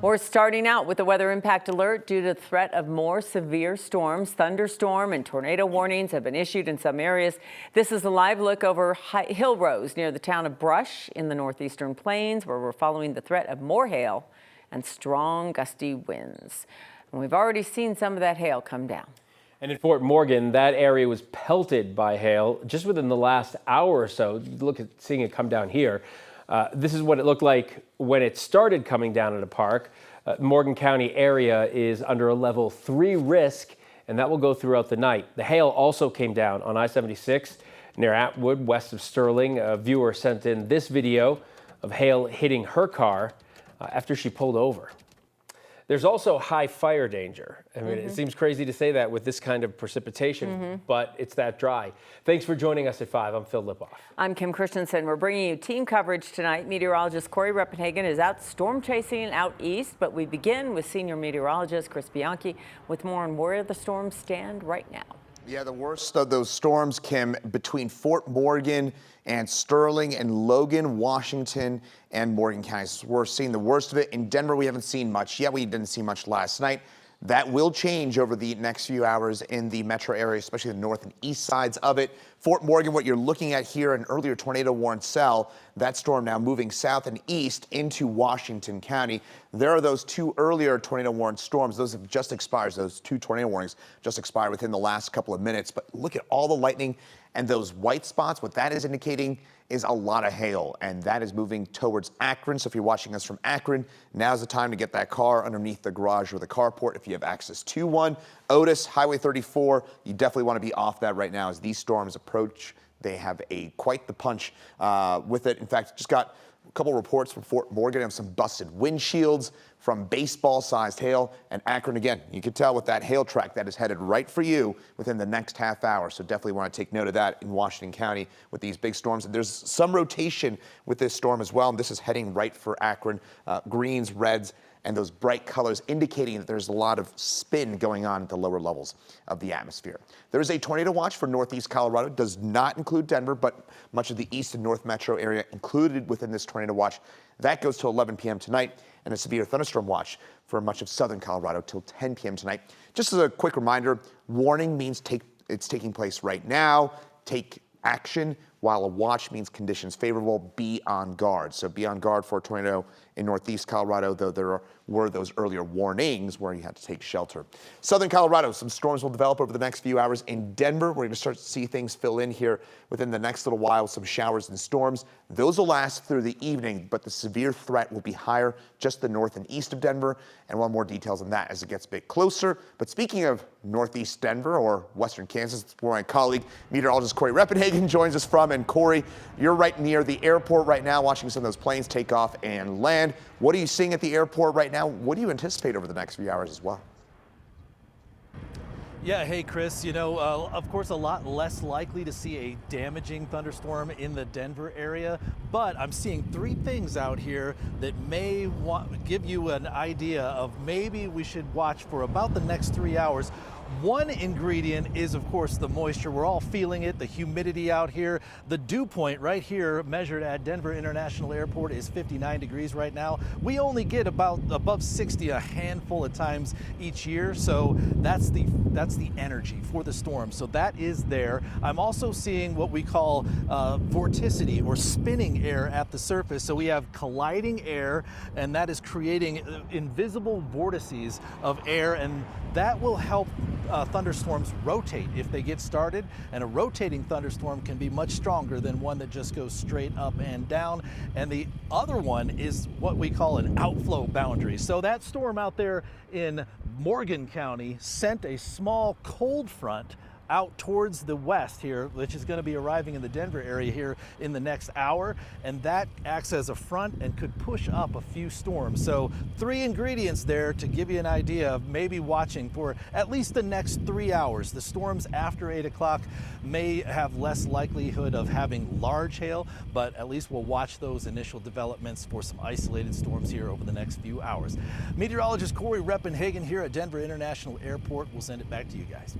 We're starting out with a weather impact alert due to the threat of more severe storms. Thunderstorm and tornado warnings have been issued in some areas. This is a live look over hill rows near the town of Brush in the northeastern plains, where we're following the threat of more hail and strong gusty winds. And we've already seen some of that hail come down. And in Fort Morgan, that area was pelted by hail just within the last hour or so. Look at seeing it come down here. This is what it looked like when it started coming down at a park. Morgan County area is under a level 3 risk, and that will go throughout the night. The hail also came down on I-76 near Atwood, west of Sterling. A viewer sent in this video of hail hitting her car after she pulled over. There's also high fire danger. I mean, it seems crazy to say that with this kind of precipitation, but it's that dry. Thanks for joining us at 5. I'm Phil Lipoff. I'm Kim Christensen. We're bringing you team coverage tonight. Meteorologist Cory Reppenhagen is out storm chasing out east, but we begin with senior meteorologist Bianchi with more on where the storms stand right now. Yeah, the worst of those storms, Kim, between Fort Morgan and Sterling and Logan, Washington, and Morgan counties. We're seeing the worst of it. In Denver, we haven't seen much yet. We didn't see much last night. That will change over the next few hours in the metro area, especially the north and east sides of it. Fort Morgan, what you're looking at here, an earlier tornado warned cell. That storm now moving south and east into Washington County. There are those 2 earlier tornado warned storms. Those have just expired. Those 2 tornado warnings just expired within the last couple of minutes. But look at all the lightning and those white spots. What that is indicating is a lot of hail, and that is moving towards Akron. So if you're watching us from Akron, now's the time to get that car underneath the garage or the carport if you have access to one. Otis, Highway 34, you definitely want to be off that right now as these storms approach. They have quite the punch with it. In fact, just got a couple reports from Fort Morgan of some busted windshields from baseball-sized hail. And Akron, again, you can tell with that hail track that is headed right for you within the next half hour. So definitely want to take note of that in Washington County with these big storms. And there's some rotation with this storm as well. And this is heading right for Akron. Greens, reds, and those bright colors indicating that there's a lot of spin going on at the lower levels of the atmosphere. There's a tornado watch for northeast Colorado. Does not include Denver, but much of the east and north metro area included within this tornado watch. That goes to 11 p.m. tonight, and a severe thunderstorm watch for much of southern Colorado till 10 p.m. tonight. Just as a quick reminder, warning means it's taking place right now. Take action, while a watch means conditions favorable. Be on guard. So be on guard for a tornado in northeast Colorado, though there were those earlier warnings where you had to take shelter. Southern Colorado, some storms will develop over the next few hours. In Denver, we're going to start to see things fill in here within the next little while, some showers and storms. Those will last through the evening, but the severe threat will be higher just the north and east of Denver. And we'll have more details on that as it gets a bit closer. But speaking of northeast Denver or western Kansas, that's where my colleague, meteorologist Cory Reppenhagen, joins us from. And Cory, you're right near the airport right now, watching some of those planes take off and land. What are you seeing at the airport right now? What do you anticipate over the next few hours as well? Yeah, hey Chris, you know, of course a lot less likely to see a damaging thunderstorm in the Denver area, but I'm seeing 3 things out here that may give you an idea of maybe we should watch for about the next 3 hours. One ingredient is, of course, the moisture. We're all feeling it, the humidity out here. The dew point right here measured at Denver International Airport is 59 degrees right now. We only get about above 60 a handful of times each year, so that's the energy for the storm. So that is there. I'm also seeing what we call vorticity or spinning air at the surface. So we have colliding air, and that is creating invisible vortices of air, and that will help thunderstorms rotate if they get started, and a rotating thunderstorm can be much stronger than one that just goes straight up and down. And the other one is what we call an outflow boundary. So that storm out there in Morgan County sent a small cold front out towards the west here, which is going to be arriving in the Denver area here in the next hour, and that acts as a front and could push up a few storms. So 3 ingredients there to give you an idea of maybe watching for at least the next 3 hours. The storms after 8 o'clock may have less likelihood of having large hail, but at least we'll watch those initial developments for some isolated storms here over the next few hours. Meteorologist Cory Reppenhagen here at Denver International Airport. We'll send it back to you guys.